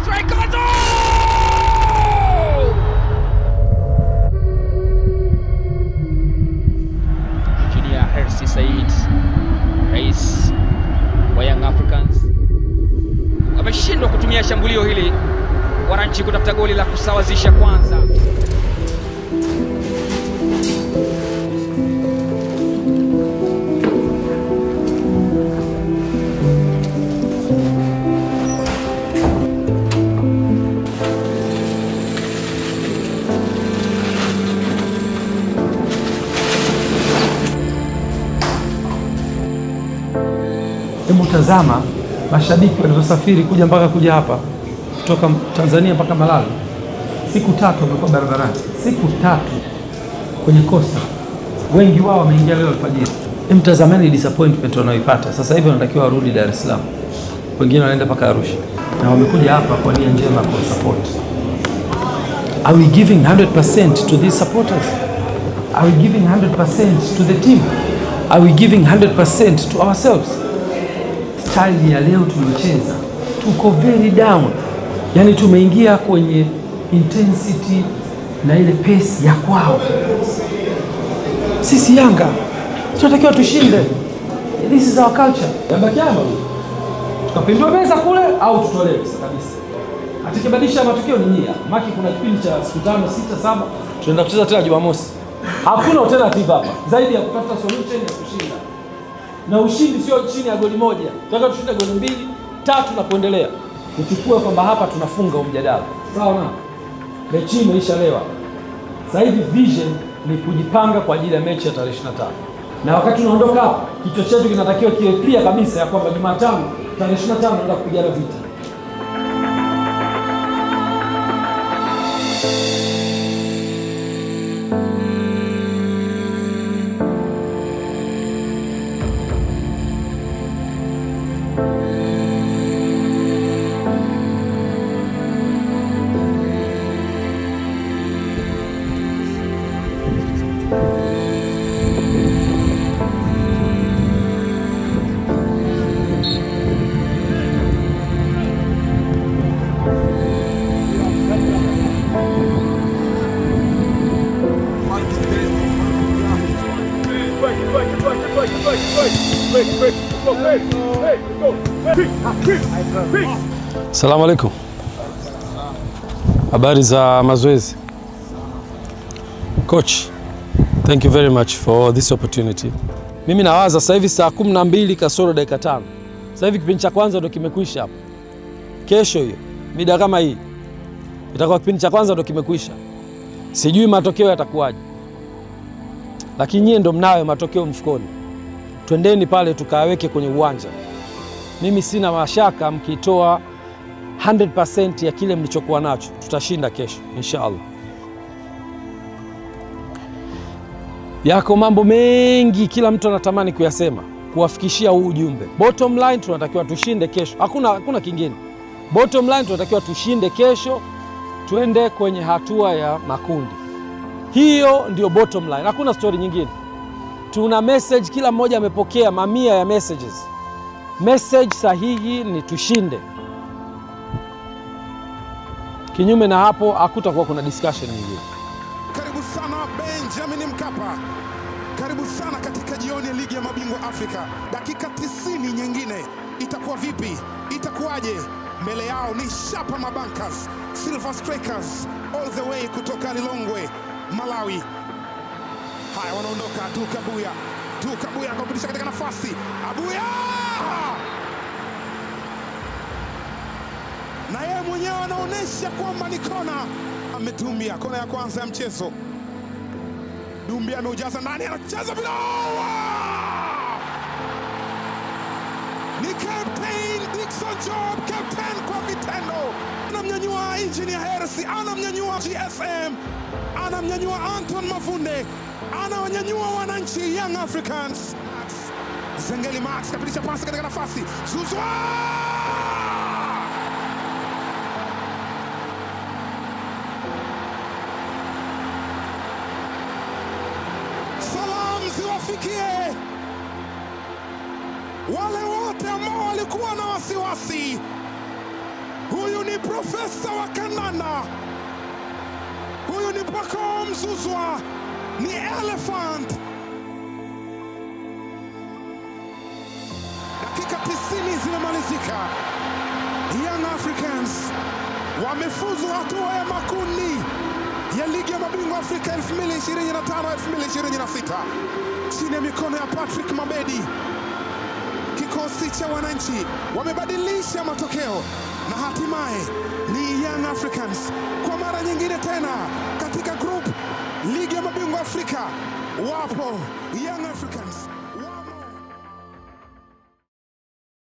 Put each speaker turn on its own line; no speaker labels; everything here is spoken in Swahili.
strikers. Engineer Hersi Said, rais wa Young Africans, ameshindwa kutumia shambulio hili wananchi kutafuta goli la kusawazisha kwanza.
Hebu tazama mashabiki waliosafiri kuja hapa kutoka Tanzania mpaka Malawi. Siku 3 wamekuwa barabarani. Siku 3 kwenye kosta. Wengi wao wameingia leo alfajiri. Mtazameni disappointment wanaoipata. Sasa hivi wanatakiwa warudi Dar es Salaam. Wengine wanaenda mpaka Arusha. Na wamekuja hapa kwa nia njema kwa support. Are we giving 100% to these supporters? Are we giving 100% to the team? Are we giving 100% to ourselves? Style ya leo tumecheza, tuko very down. Yani tumeingia kwenye intensity na ile pace ya kwao. Sisi Yanga tunatakiwa tushinde. This is our culture. Yanga kiama. Tukapindua meza kule au tutolewe kabisa. Atakibadilisha matukio ni nyia. Maki kuna kipindi cha siku 5, 6, 7 tunaenda kucheza tena Jumamosi. Hakuna alternative hapa zaidi ya kutafuta solution ya kushinda. Na ushindi sio chini ya goli moja. Tunataka tushinde goli 2, 3 na kuendelea. Kuchukua kwamba hapa tunafunga mjadala. Sawa na? Mechi imeisha leo. Sasa hivi vision ni kujipanga kwa ajili ya mechi ya tarehe 25. Na wakati tunaondoka hapa, kichwa chetu kinatakiwa kiwe clear kabisa ya kwamba Jumatano tarehe 25 tunaenda kupigana vita. Assalamu alaikum. Habari za mazoezi. Coach, thank you very much for this opportunity. Mimi nawaza sasa hivi saa 12 kasoro dakika 5. Sasa hivi kipindi cha kwanza ndo kimekwisha hapa. Kesho hiyo mida kama hii itakuwa kipindi cha kwanza ndo kimekwisha. Sijui matokeo yatakuwaje. Lakini nyie ndo mnayo matokeo mfukoni. Twendeni pale tukaweke kwenye uwanja. Mimi sina mashaka mkitoa 100% ya kile mlichokuwa nacho. Tutashinda kesho inshallah. Yako mambo mengi kila mtu anatamani kuyasema, kuwafikishia huu ujumbe. Bottom line tunatakiwa tushinde kesho. Hakuna kingine. Bottom line tunatakiwa tushinde kesho, tuende kwenye hatua ya makundi. Hiyo ndio bottom line. Hakuna story nyingine. Tuna message, kila mmoja amepokea mamia ya messages. Message sahihi ni tushinde. Kinyume na hapo hakutakuwa kuna discussion nyingine.
Karibu sana Benjamin Mkapa. Karibu sana katika jioni ya ligi ya mabingwa Afrika. Dakika 90 nyingine. Itakuwa vipi? Itakuwaje? Mbele yao ni Shapa Mabankers, Silver Strikers, all the way kutoka Lilongwe, Malawi. Haya, wanaondoka Tukabuya anakurudisha katika nafasi. Abuya! Na yeye mwenyewe anaonesha kwamba ni kona. Ametumia kona ya kwanza ya mchezo. Dumbia ameujaza ndani, anacheza bila. Ni Captain Dickson Job, captain kwa vitendo. Anamnyanyua Engineer Hersi, anamnyanyua GSM, anamnyanyua Anton Mavunde, anawanyanyua wananchi Young Africans. Zengeli Max kapitisha pasi katika nafasi. Zuzwa! Salamu ziwafikie wale wote ambao walikuwa na wasiwasi. Huyu ni profesa wa kandanda, huyu ni Pacome Zouzoua, ni elephant. Dakika 90 zimemalizika. Young Africans wamefuzu hatua ya makundi ya ligi ya mabingwa Afrika 2025-2026 chini ya mikono ya Patrick Mabedi. Kikosi cha wananchi wamebadilisha matokeo na hatimaye ni Young Africans kwa mara nyingine tena katika group ligi ya mabingwa Afrika. Wapo Young Africans.